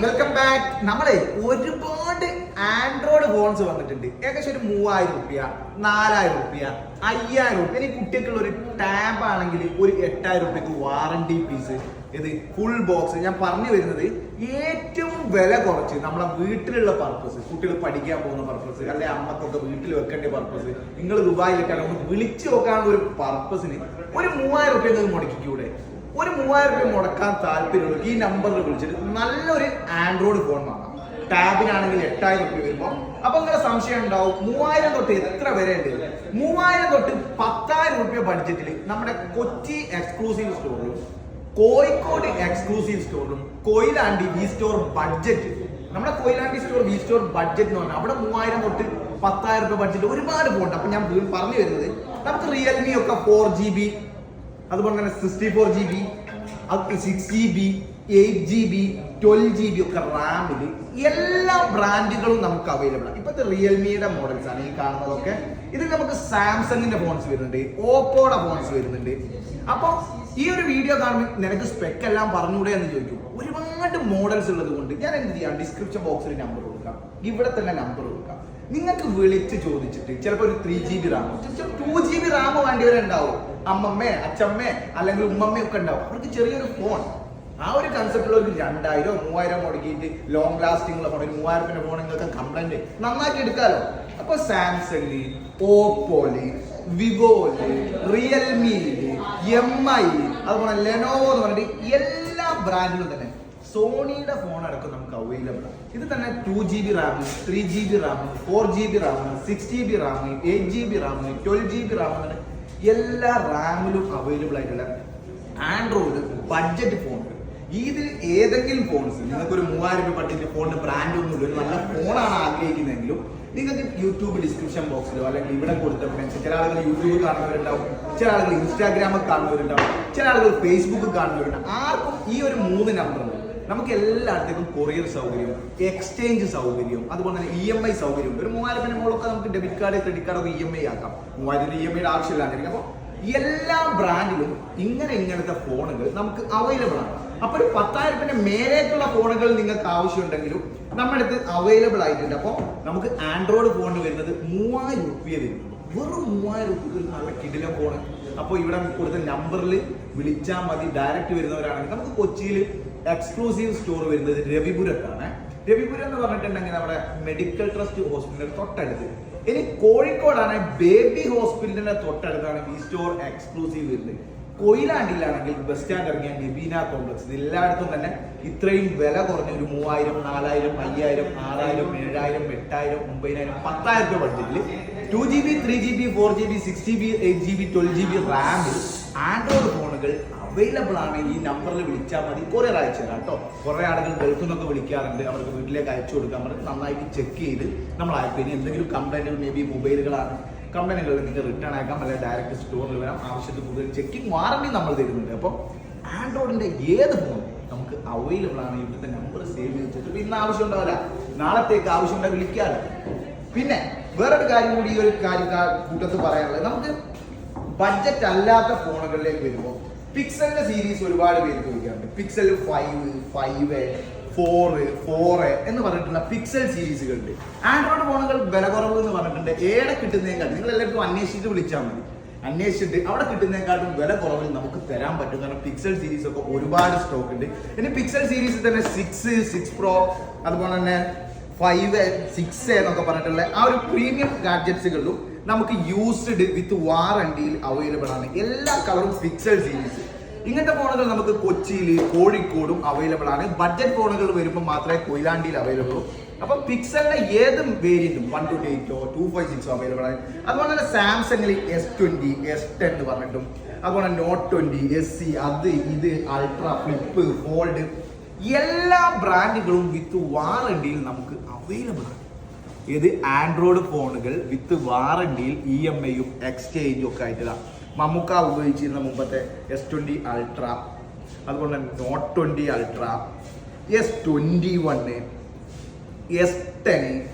Welcome back. നമ്മളെ ഒരുപാട് Android phones വന്നിട്ടുണ്ട്. ഏകദേശം ഒരു 3000 രൂപ, 4000 രൂപ, 5000 രൂപ. ഇനി കുട്ടികൾക്കുള്ള ഒരു ടാബ് ആണെങ്കിൽ ഒരു 8000 രൂപയ്ക്ക് വാറണ്ടി പീസ്, ഇത് ഫുൾ ബോക്സ്. ഞാൻ പറഞ്ഞു വരുന്നത് ഏറ്റവും വില കുറച്ച് നമ്മളെ വീട്ടിലുള്ള പർപ്പസ്, കുട്ടികൾ പഠിക്കാൻ പോകുന്ന പർപ്പസ്, അല്ലെ അമ്മക്കൊക്കെ വീട്ടിൽ വെക്കേണ്ട പർപ്പസ്, നിങ്ങൾ ദുബായിലേക്കാണ് ഒന്ന് വിളിച്ചു നോക്കാനുള്ള ഒരു പർപ്പസിന് ഒരു 3000 രൂപ നിങ്ങൾ മുടക്കിക്കൂടെ? ഒരു 3000 രൂപ മുടക്കാൻ താല്പര്യമുള്ളൂ ഈ നമ്പറിൽ വിളിച്ചിട്ട് നല്ലൊരു ആൻഡ്രോയിഡ് ഫോൺ വാങ്ങാം. ടാബിനാണെങ്കിൽ 8000 രൂപ വരുമ്പോൾ അപ്പൊ നിങ്ങളുടെ സംശയം ഉണ്ടാവും, 3000 തൊട്ട് എത്ര വരെ ഉണ്ട്? 3000 തൊട്ട് 10,000 രൂപ ബഡ്ജറ്റിൽ നമ്മുടെ കൊച്ചി എക്സ്ക്ലൂസീവ് സ്റ്റോറിലും കോഴിക്കോട് എക്സ്ക്ലൂസീവ് സ്റ്റോറിലും കൊയിലാണ്ടി വി സ്റ്റോർ ബഡ്ജറ്റ്, നമ്മുടെ Koyilandy store V store budget എന്ന് പറഞ്ഞാൽ അവിടെ 3000 തൊട്ട് 10,000 രൂപ ബഡ്ജറ്റ് ഒരുപാട് പോകണ്ട. അപ്പൊ ഞാൻ പറഞ്ഞു വരുന്നത്, നമുക്ക് റിയൽമി ഒക്കെ 4GB, അതുപോലെ തന്നെ 64GB, 6GB, 8GB, 12GB ഒക്കെ റാമിൽ എല്ലാ ബ്രാൻഡുകളും നമുക്ക് അവൈലബിൾ ആണ്. ഇപ്പോഴത്തെ റിയൽമിയുടെ മോഡൽസ് ആണ് ഈ കാണുന്നതൊക്കെ. ഇതിൽ നമുക്ക് സാംസങ്ങിന്റെ ഫോൺസ് വരുന്നുണ്ട്, ഓപ്പോയുടെ ഫോൺസ് വരുന്നുണ്ട്. അപ്പൊ ഈ ഒരു വീഡിയോ കാണുമ്പോൾ നിനക്ക് സ്പെക്ക് എല്ലാം പറഞ്ഞൂടെ എന്ന് ചോദിക്കും. ഒരുപാട് മോഡൽസ് ഉള്ളത് കൊണ്ട് ഞാൻ എന്ത് ചെയ്യാം, ഡിസ്ക്രിപ്ഷൻ ബോക്സിൽ നമ്പർ കൊടുക്കാം, ഇവിടെ തന്നെ നമ്പർ കൊടുക്കാം. നിങ്ങൾക്ക് വിളിച്ച് ചോദിച്ചിട്ട് ചിലപ്പോൾ ഒരു 3GB റാം, 2GB റാം വേണ്ടിയവരുണ്ടാവും. അമ്മമ്മേ, അച്ഛമ്മേ, അല്ലെങ്കിൽ ഉമ്മമ്മ ഒക്കെ ഉണ്ടാവും. അവർക്ക് ചെറിയൊരു ഫോൺ, ആ ഒരു കൺസെപ്റ്റുള്ളവർക്ക് 2000 3000 മുടക്കിയിട്ട് ലോങ് ലാസ്റ്റിംഗ് ഉള്ള ഫോൺ, 3000 ഫോൺ നിങ്ങൾക്ക് കംപ്ലൈന്റ് നന്നാക്കി എടുക്കാലോ. അപ്പൊ സാംസങ്, ഓപ്പോല്, വിവോല്, റിയൽമിയില്, MI, അതുപോലെ ലെനോവോ എന്ന് പറഞ്ഞിട്ട് എല്ലാ ബ്രാൻഡിലും തന്നെ സോണിയുടെ ഫോൺ അടക്കം നമുക്ക് അവൈലബിൾ ആണ്. ഇത് തന്നെ 2GB Ram, 3GB Ram, 4GB Ram, 6GB Ram, 8GB Ram, 12GB Ram, അങ്ങനെ എല്ലാ റാമിലും അവൈലബിൾ ആയിട്ടുള്ള ആൻഡ്രോയിഡ് ബഡ്ജറ്റ് ഫോണുകൾ. ഇതിൽ ഏതെങ്കിലും ഫോൺസ് നിങ്ങൾക്ക് ഒരു 3000 രൂപ ബഡ്ജറ്റ് ഫോണിന്റെ ബ്രാൻഡ് ഒന്നുമില്ല, ഒരു നല്ല ഫോണാണ് ആഗ്രഹിക്കുന്നതെങ്കിലും നിങ്ങൾക്ക് യൂട്യൂബ് ഡിസ്ക്രിപ്ഷൻ ബോക്സിലോ അല്ലെങ്കിൽ ഇവിടെ കൊടുത്ത ഫ്രണ്ട്സ്, ചില ആളുകൾ യൂട്യൂബ് കാണുന്നവരുണ്ടാവും, ചില ആളുകൾ ഇൻസ്റ്റാഗ്രാമിൽ കാണുന്നവരുണ്ടാവും, ചില ആളുകൾ ഫേസ്ബുക്ക് കാണുന്നവരുണ്ടാവും. ആർക്കും ഈ ഒരു 3 നമ്പറുണ്ട്. നമുക്ക് എല്ലായിടത്തേക്കും കൊറിയർ സൗകര്യം, എക്സ്ചേഞ്ച് സൗകര്യം, അതുപോലെ തന്നെ EMI സൗകര്യം. ഒരു 3000 രൂപ മുകളൊക്കെ നമുക്ക് ഡെബിറ്റ് കാർഡ്, ക്രെഡിറ്റ് കാർഡ് ഒക്കെ EMI ആക്കാം. 3000 EMI ആവശ്യമില്ലാണ്ടിരിക്കും. അപ്പോൾ എല്ലാ ബ്രാൻഡിലും ഇങ്ങനത്തെ ഫോണുകൾ നമുക്ക് അവൈലബിൾ ആണ്. അപ്പൊ ഒരു 10,000 രൂപ മേലേക്കുള്ള ഫോണുകൾ നിങ്ങൾക്ക് ആവശ്യമുണ്ടെങ്കിലും നമ്മുടെ അടുത്ത് അവൈലബിൾ ആയിട്ടുണ്ട്. അപ്പോൾ നമുക്ക് ആൻഡ്രോയിഡ് ഫോണിന് വരുന്നത് 3000 രൂപ വരുന്നുള്ളൂ. വെറും 3000 രൂപ നല്ല കിടിലൻ ഫോണ്. അപ്പോൾ ഇവിടെ കൊടുത്ത നമ്പറിൽ വിളിച്ചാൽ മതി. ഡയറക്റ്റ് വരുന്നവരാണെങ്കിൽ നമുക്ക് കൊച്ചിയിൽ എക്സ്ക്ലൂസീവ് സ്റ്റോർ വരുന്നത് രവിപുരത്താണ്. രവിപുരം എന്ന് പറഞ്ഞിട്ടുണ്ടെങ്കിൽ നമ്മുടെ മെഡിക്കൽ ട്രസ്റ്റ് ഹോസ്പിറ്റലിന്റെ തൊട്ടടുത്ത്. ഇനി കോഴിക്കോടാണ് ബേബി ഹോസ്പിറ്റലിന്റെ തൊട്ടടുത്താണ് വി സ്റ്റോർ എക്സ്ക്ലൂസീവ് വരുന്നത്. കൊയിലാണ്ടിലാണെങ്കിൽ ബസ് സ്റ്റാൻഡ് ഇറങ്ങിയ നബീന കോംപ്ലക്സ്. എല്ലായിടത്തും തന്നെ ഇത്രയും വില കുറഞ്ഞ ഒരു 3000, 4000, 5000, 6000, 7000, 8000, 9000, 10,000 രൂപ ബഡ്ജറ്റിൽ 2GB, 3GB, 4GB, 6GB, 8GB, 12GB റാമിൽ Android ഫോണുകൾ അവൈലബിൾ ആണ്. ഈ നമ്പറിൽ വിളിച്ചാൽ മതി. കൊറിയർ അയച്ചു തരാം കേട്ടോ. കുറെ ആളുകൾ ഗൾഫിൽ നിന്നൊക്കെ വിളിക്കാറുണ്ട്, അവർക്ക് വീട്ടിലേക്ക് അയച്ചു കൊടുക്കാൻ പറഞ്ഞ് നന്നായിട്ട് ചെക്ക് ചെയ്ത് നമ്മൾ അയക്കും. ഇനി എന്തെങ്കിലും കംപ്ലൈന്റുകൾ, മേ ബി മൊബൈലുകളാണ് കമ്പനികൾ, നിങ്ങൾക്ക് റിട്ടേൺ അയക്കാം, അല്ലെങ്കിൽ ഡയറക്റ്റ് സ്റ്റോറിൽ വരാം. ആവശ്യത്തിൽ കൂടുതൽ ചെക്കിംഗ് വാറണ്ടി നമ്മൾ തരുന്നുണ്ട്. അപ്പോൾ ആൻഡ്രോയിഡിന്റെ ഏത് ഫോൺ നമുക്ക് അവൈലബിൾ ആണ്. ഇവിടുത്തെ നമ്പർ സേവ് ചെയ്ത് വെച്ചിട്ട് ഇന്ന് ആവശ്യം ഉണ്ടാവില്ല, നാളത്തേക്ക് ആവശ്യമുണ്ടെങ്കിൽ വിളിക്കാറ്. പിന്നെ വേറൊരു കാര്യം കൂടി ഈ ഒരു കൂട്ടത്ത് പറയാനുള്ളത്, നമുക്ക് ബഡ്ജറ്റ് അല്ലാത്ത ഫോണുകളിലേക്ക് വരുമ്പോൾ പിക്സലിന്റെ സീരീസ് ഒരുപാട് പേര് ചോദിക്കാറുണ്ട്. പിക്സൽ 5, 4 എന്ന് പറഞ്ഞിട്ടുള്ള പിക്സൽ സീരീസുകളുണ്ട്. ആൻഡ്രോയിഡ് ഫോണുകൾ വില കുറവ് എന്ന് പറഞ്ഞിട്ടുണ്ട്. ഏടെ കിട്ടുന്നതിനേക്കാൾ നിങ്ങൾ എല്ലാവർക്കും അന്വേഷിച്ചിട്ട് വിളിച്ചാൽ മതി. അന്വേഷിച്ചിട്ട് അവിടെ കിട്ടുന്നതിനെക്കാട്ടും വില കുറവിൽ നമുക്ക് തരാൻ പറ്റും. കാരണം പിക്സൽ സീരീസ് ഒക്കെ ഒരുപാട് സ്റ്റോക്ക് ഉണ്ട്. ഇനി പിക്സൽ സീരീസിൽ തന്നെ 6 Pro, അതുപോലെ തന്നെ 5, 6 എന്നൊക്കെ പറഞ്ഞിട്ടുള്ള ആ ഒരു പ്രീമിയം ഗാഡ്ജറ്റ്സുകളിലും നമുക്ക് യൂസ്ഡ് വിത്ത് വാറണ്ടിയിൽ അവൈലബിൾ ആണ്. എല്ലാ കളറും പിക്സൽ സീരീസ്. ഇങ്ങനത്തെ ഫോണുകൾ നമുക്ക് കൊച്ചിയിൽ, കോഴിക്കോടും അവൈലബിൾ ആണ്. ബഡ്ജറ്റ് ഫോണുകൾ വരുമ്പോൾ മാത്രമേ കൊയിലാണ്ടിയിൽ അവൈലബിൾ ഉള്ളൂ. അപ്പൊ പിക്സലിന്റെ ഏത് വേരിയന്റും 128 256 അവൈലബിൾ ആണ്. അതുപോലെ തന്നെ സാംസങ്ങിൽ S20, S10 എന്ന് പറഞ്ഞിട്ടും, അതുപോലെ Note 20, SE, അത് ഇത്, അൾട്ര, ഫ്ലിപ്പ്, ഫോൾഡ്, എല്ലാ ബ്രാൻഡുകളും വിത്ത് വാറണ്ടിയിൽ നമുക്ക് അവൈലബിൾ ആണ്. ഇത് ആൻഡ്രോയിഡ് ഫോണുകൾ വിത്ത് വാറണ്ടിയിൽ EMIയും എക്സ്ചേഞ്ചും ഒക്കെ ആയിട്ടുള്ള മമ്മൂക്ക ഉപയോഗിച്ചിരുന്ന മുമ്പത്തെ S20 അൾട്ര, അതുപോലെ Note 20 അൾട്ര, S21, S10.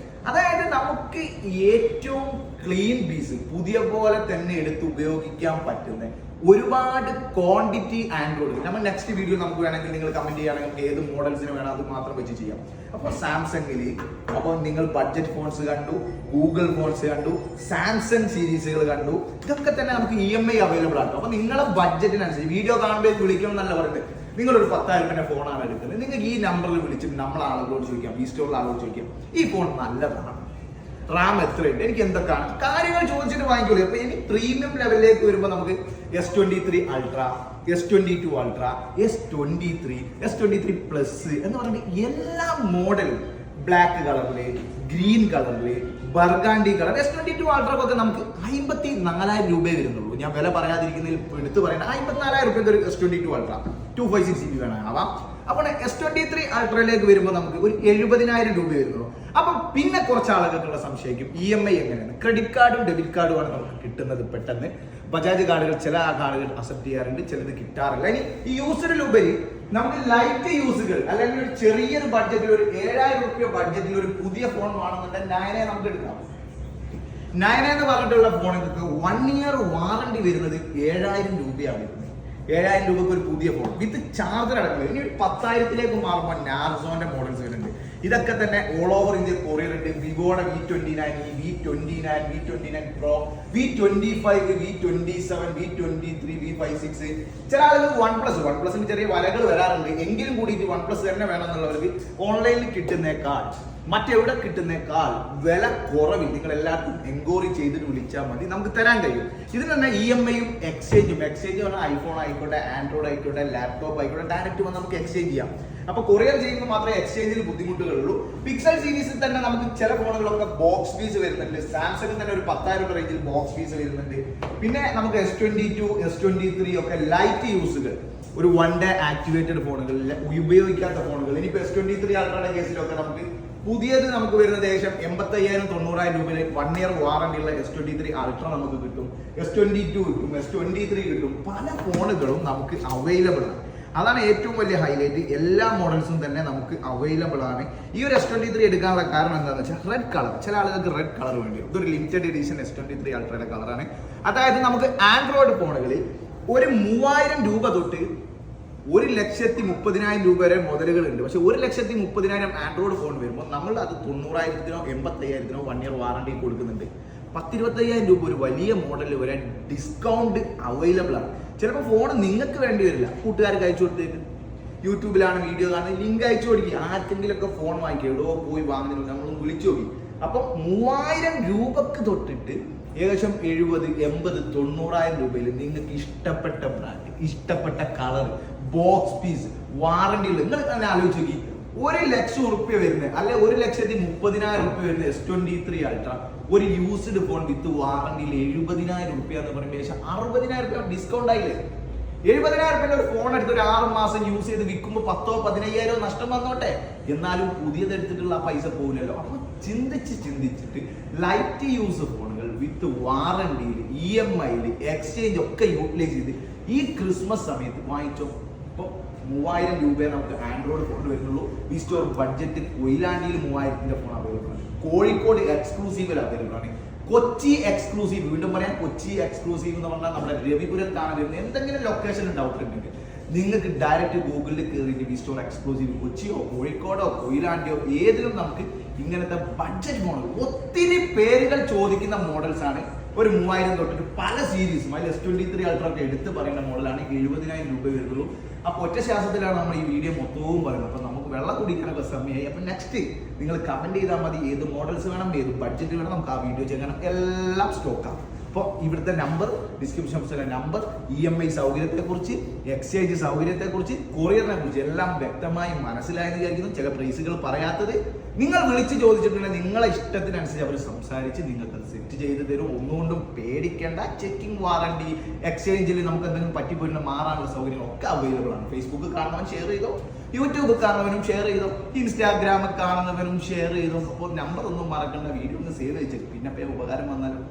അതായത് നമുക്ക് ഏറ്റവും ക്ലീൻ പീസ്, പുതിയ പോലെ തന്നെ എടുത്ത് ഉപയോഗിക്കാൻ പറ്റുന്ന ഒരുപാട് ക്വാണ്ടിറ്റി ആൻഡ്രോയിഡ്. നമ്മൾ നെക്സ്റ്റ് വീഡിയോ നമുക്ക് വേണമെങ്കിൽ നിങ്ങൾ കമന്റ് ചെയ്യുകയാണെങ്കിൽ ഏത് മോഡൽസിന് വേണം അത് മാത്രം വെച്ച് ചെയ്യാം. അപ്പോൾ സാംസങ്ങിൽ അപ്പോൾ നിങ്ങൾ ബഡ്ജറ്റ് ഫോൺസ് കണ്ടു, ഗൂഗിൾ ഫോൺസ് കണ്ടു, സാംസങ് സീരീസുകൾ കണ്ടു, ഇതൊക്കെ തന്നെ നമുക്ക് EMI അവൈലബിൾ ആണ്. അപ്പോൾ നിങ്ങളെ ബഡ്ജറ്റിനനുസരിച്ച് വീഡിയോ കാണുമ്പോൾ വിളിക്കണം എന്നല്ല പറയുന്നത്. നിങ്ങളൊരു 10,000 ഫോണാണ് എടുക്കുന്നത്, നിങ്ങൾക്ക് ഈ നമ്പറിൽ വിളിച്ചിട്ട് നമ്മളെ ആളുകളോട് ചോദിക്കാം, ഈ സ്റ്റോറിലെ ആളുകളോട് ചോദിക്കാം ഈ ഫോൺ നല്ലതാണ്, റാം എത്രയുണ്ട്, എനിക്ക് എന്തൊക്കെയാണ് കാര്യങ്ങൾ ചോദിച്ചിട്ട് വാങ്ങിക്കോളൂ. അപ്പൊ ഇനി പ്രീമിയം ലെവലിലേക്ക് വരുമ്പോൾ നമുക്ക് S23 Ultra, S22 Ultra, S23, S23 plus എന്ന് പറഞ്ഞിട്ട് എല്ലാ മോഡലും ബ്ലാക്ക് കളറില്, ഗ്രീൻ കളറില്, ബർഗാണ്ടി കളർ. S22 Ultraക്കൊക്കെ നമുക്ക് 54,000 രൂപയെ വരുന്നുള്ളൂ. ഞാൻ വില പറയാതിരിക്കുന്നതിൽ എടുത്ത് പറയുന്നത് 54,000 രൂപയ്ക്ക് ഒരു S22 Ultra 256GB വേണമാവാം. അപ്പോൾ S23 Ultraയിലേക്ക് വരുമ്പോൾ നമുക്ക് ഒരു 70,000 രൂപ വരുന്നുള്ളൂ. അപ്പം പിന്നെ കുറച്ച് ആളുകൾക്കുള്ള സംശയിക്കും EMI എങ്ങനെയാണ്. ക്രെഡിറ്റ് കാർഡും ഡെബിറ്റ് കാർഡുമാണ് നമുക്ക് കിട്ടുന്നത് പെട്ടെന്ന്. ബജാജ് കാർഡുകൾ ചില കാർഡുകൾ അക്സെപ്റ്റ് ചെയ്യാറുണ്ട്, ചിലത് കിട്ടാറില്ല. ഇനി ഈ യൂസറിലുപരി നമുക്ക് ലൈറ്റ് യൂസുകൾ അല്ലെങ്കിൽ ഒരു ചെറിയൊരു ബഡ്ജറ്റിൽ ഒരു 7,000 രൂപ ബഡ്ജറ്റിൽ ഒരു പുതിയ ഫോൺ വേണമെന്നുണ്ടെങ്കിൽ 9 നമുക്ക് എടുക്കാം. 9 എന്ന് പറഞ്ഞിട്ടുള്ള ഫോണുകൾക്ക് 1 ഇയർ വാറണ്ടി വരുന്നത് 7,000 രൂപയാണ് വരുന്നത്. 7,000 രൂപക്ക് ഒരു പുതിയ ഫോൺ വിത്ത് ചാർജർ അടക്കം. ഇനി 10,000 മാറുമ്പോൾ നാർസോന്റെ മോഡൽസ് വരുന്നുണ്ട്. ഇതൊക്കെ തന്നെ ഓൾ ഓവർ ഇന്ത്യ കൊറിയർ ഉണ്ട്. വിവോയുടെ V29, V29, V29 Pro, V25, V27, V23, V56. ചില ആളുകൾ OnePlusന് ചെറിയ വലകൾ വരാറുണ്ട്. എങ്കിലും കൂടിയിട്ട് OnePlus തന്നെ വേണമെന്നുള്ളവർക്ക് ഓൺലൈനിൽ കിട്ടുന്നേക്കാൾ മറ്റെവിടെ കിട്ടുന്നേക്കാൾ വില കുറവിൽ നിങ്ങൾ എല്ലാവർക്കും എൻക്വയറി ചെയ്തിട്ട് വിളിച്ചാൽ മതി, നമുക്ക് തരാൻ കഴിയും. ഇതിന് തന്നെ EMIയും എക്സ്ചേഞ്ച് പറഞ്ഞാൽ ഐഫോൺ ആയിക്കോട്ടെ, ആൻഡ്രോയിഡ് ആയിക്കോട്ടെ, ലാപ്ടോപ്പ് ആയിക്കോട്ടെ, ഡയറക്റ്റ് വന്ന് നമുക്ക് എക്സ്ചേഞ്ച് ചെയ്യാം. അപ്പൊ കൊറിയർ ചെയ്യുമ്പോൾ മാത്രമേ എക്സ്ചേഞ്ചിൽ ബുദ്ധിമുട്ടുകളുള്ളൂ. പിക്സൽ സീരീസിൽ തന്നെ നമുക്ക് ചില ഫോണുകളൊക്കെ ബോക്സ് ഫീസ് വരുന്നുണ്ട്. സാംസങ്ങിൽ തന്നെ ഒരു 10,000 രൂപ റേഞ്ചിൽ ബോക്സ് ഫീസ് വരുന്നുണ്ട്. പിന്നെ നമുക്ക് S22, S23 ഒക്കെ ലൈറ്റ് യൂസുകൾ, ഒരു 1 ഡേ ആക്ടിവേറ്റഡ് ഫോണുകൾ, ഉപയോഗിക്കാത്ത ഫോണുകൾ. ഇനിയിപ്പോ S23 Ultrയുടെ കേസിലൊക്കെ നമുക്ക് പുതിയത് നമുക്ക് വരുന്നത് ഏകദേശം 85,000-90,000 രൂപയിൽ 1 ഇയർ വാറണ്ടി ഉള്ള S23 Ultra നമുക്ക് കിട്ടും, S22 കിട്ടും, S23 കിട്ടും. പല ഫോണുകളും നമുക്ക് അവൈലബിൾ ആണ്. അതാണ് ഏറ്റവും വലിയ ഹൈലൈറ്റ്. എല്ലാ മോഡൽസും തന്നെ നമുക്ക് അവൈലബിൾ ആണ്. ഈ ഒരു S23 എടുക്കാനുള്ള കാരണം എന്താണെന്ന് വെച്ചാൽ റെഡ് കളർ. ചില ആളുകൾക്ക് റെഡ് കളർ വേണ്ടി വരും. ഇതൊരു ലിമിറ്റഡ് എഡിഷൻ S23 Ultrയുടെ കളറാണ്. അതായത് നമുക്ക് ആൻഡ്രോയിഡ് ഫോണുകളിൽ ഒരു 3,000 രൂപ തൊട്ട് 1,30,000 രൂപ വരെ മുതലുകൾ ഉണ്ട്. പക്ഷെ 1,30,000 ആൻഡ്രോയിഡ് ഫോൺ വരുമ്പോൾ നമ്മൾ അത് 90,000-നോ 85,000-നോ 1 ഇയർ വാറണ്ടി കൊടുക്കുന്നുണ്ട്. 10,000-20,000 രൂപ ഒരു വലിയ മോഡലിൽ വരെ ഡിസ്കൗണ്ട് അവൈലബിൾ ആണ്. ചിലപ്പോൾ ഫോൺ നിങ്ങൾക്ക് വേണ്ടി വരില്ല, കൂട്ടുകാർക്ക് അയച്ചു കൊടുത്തേക്ക്, യൂട്യൂബിലാണ് വീഡിയോ കാണുന്നത്, ലിങ്ക് അയച്ചു കൊടുക്കുക. ആർക്കെങ്കിലും ഒക്കെ ഫോൺ വാങ്ങിക്കുക, എവിടെയോ പോയി വാങ്ങുന്നില്ല, നമ്മൾ വിളിച്ചു നോക്കി. അപ്പൊ 3,000 രൂപക്ക് തൊട്ടിട്ട് ഏകദേശം 70, 80, 90,000 രൂപയിൽ നിങ്ങൾക്ക് ഇഷ്ടപ്പെട്ട ബ്രാൻഡ്, ഇഷ്ടപ്പെട്ട കളർ, ബോക്സ് പീസ്, വാറണ്ടി ഉള്ളത്. നിങ്ങൾ തന്നെ ആലോചിച്ച് നോക്കി, 1,00,000 റുപ്യ വരുന്നത് അല്ലെ 1,30,000 റുപ്യ വരുന്ന S23 Ultra ഒരു യൂസ്ഡ് ഫോൺ വിത്ത് വാറണ്ടിയിൽ 70,000 റുപ്യ എന്ന് പറയുമ്പോൾ ഏകദേശം 60,000 രൂപ ഡിസ്കൗണ്ട് ആയില്ലേ. 70,000 രൂപ ഒരു ഫോൺ എടുത്ത് ഒരു 6 മാസം യൂസ് ചെയ്ത് വിൽക്കുമ്പോൾ 10,000-15,000 നഷ്ടം വന്നോട്ടെ, എന്നാലും പുതിയത് എടുത്തിട്ടുള്ള ആ പൈസ പോകില്ലല്ലോ. അപ്പൊ ചിന്തിച്ചിട്ട് ലൈറ്റ് യൂസ് ഫോണുകൾ വിത്ത് വാറണ്ടിയിൽ, EMIയിൽ, എക്സ്ചേഞ്ച് ഒക്കെ യൂട്ടിലൈസ് ചെയ്ത് ഈ ക്രിസ്മസ് സമയത്ത് വാങ്ങിച്ചോ. ഇപ്പോൾ 3,000 രൂപയെ നമുക്ക് ആൻഡ്രോയിഡ് ഫോൺ വരുന്നുള്ളൂ. ഈ സ്റ്റോർ ബഡ്ജറ്റ് കൊയിലാണ്ടിയിൽ 3,000-ന്റെ ഫോൺ അവൈലബിൾ ആണ്. കോഴിക്കോട് എക്സ്ക്ലൂസീവിൽ അവൈലബിൾ ആണ്. കൊച്ചി എക്സ്ക്ലൂസീവ്, വീണ്ടും പറയാം, കൊച്ചി എക്സ്ക്ലൂസീവ് എന്ന് പറഞ്ഞാൽ നമ്മുടെ രവിപുരത്താണ് വരുന്നത്. എന്തെങ്കിലും ലൊക്കേഷൻ ഡൗട്ട് ഉണ്ടെങ്കിൽ നിങ്ങൾക്ക് ഡയറക്റ്റ് ഗൂഗിളിൽ കയറിയിട്ട് വി സ്റ്റോർ എക്സ്ക്ലൂസീവ് കൊച്ചിയോ കോഴിക്കോടോ കൊയിലാണ്ടിയോ ഏതിലും നമുക്ക് ഇങ്ങനത്തെ ബഡ്ജറ്റ് മോഡൽ, ഒത്തിരി പേരുകൾ ചോദിക്കുന്ന മോഡൽസ് ആണ്. ഒരു 3,000 തൊട്ടിട്ട് പല സീരീസും, അതിൽ S23 Ultra ഒക്കെ എടുത്ത് പറയുന്ന മോഡലാണ് 70,000 രൂപ വരുന്നുള്ളൂ. അപ്പോൾ ഒറ്റ ശ്വാസത്തിലാണ് നമ്മൾ ഈ വീഡിയോ മൊത്തവും പറയുന്നത്. അപ്പോൾ നമുക്ക് വെള്ളം കുടിക്കാനൊക്കെ സമയമായി. അപ്പോൾ നെക്സ്റ്റ് നിങ്ങൾ കമന്റ് ചെയ്താൽ മതി, ഏത് മോഡൽസ് വേണം, ഏത് ബഡ്ജറ്റ് വേണം, നമുക്ക് ആ വീഡിയോ ചെയ്യാൻ എല്ലാം സ്റ്റോക്കാണ്. അപ്പോൾ ഇവിടുത്തെ നമ്പർ, ഡിസ്ക്രിപ്ഷൻ ബോക്സിലെ നമ്പർ, EMI സൗകര്യത്തെക്കുറിച്ച്, എക്സ്ചേഞ്ച് സൗകര്യത്തെക്കുറിച്ച്, കൊറിയറിനെ കുറിച്ച് എല്ലാം വ്യക്തമായി മനസ്സിലായെന്ന് വിചാരിക്കുന്നു. ചില പ്രൈസുകൾ പറയാത്തത് നിങ്ങൾ വിളിച്ച് ചോദിച്ചിട്ടുണ്ടെങ്കിൽ നിങ്ങളെ ഇഷ്ടത്തിനനുസരിച്ച് അവർ സംസാരിച്ച് നിങ്ങൾക്ക് സെറ്റ് ചെയ്ത് തരും. ഒന്നുകൊണ്ടും പേടിക്കേണ്ട. ചെക്കിംഗ് വാറണ്ടി, എക്സ്ചേഞ്ചിൽ നമുക്ക് എന്തെങ്കിലും പറ്റിപ്പോയിട്ട് മാറാനുള്ള സൗകര്യങ്ങളൊക്കെ അവൈലബിൾ ആണ്. ഫേസ്ബുക്ക് കാണുന്നവൻ ഷെയർ ചെയ്തോ, യൂട്യൂബ് കാണുന്നവനും ഷെയർ ചെയ്തോ, ഇൻസ്റ്റാഗ്രാമിൽ കാണുന്നവനും ഷെയർ ചെയ്തോ. അപ്പോൾ നമ്പർ ഒന്നും മറക്കേണ്ട, വീഡിയോ ഒന്ന് സേവ് വെച്ചിട്ട് പിന്നെ ഉപകാരം വന്നാലും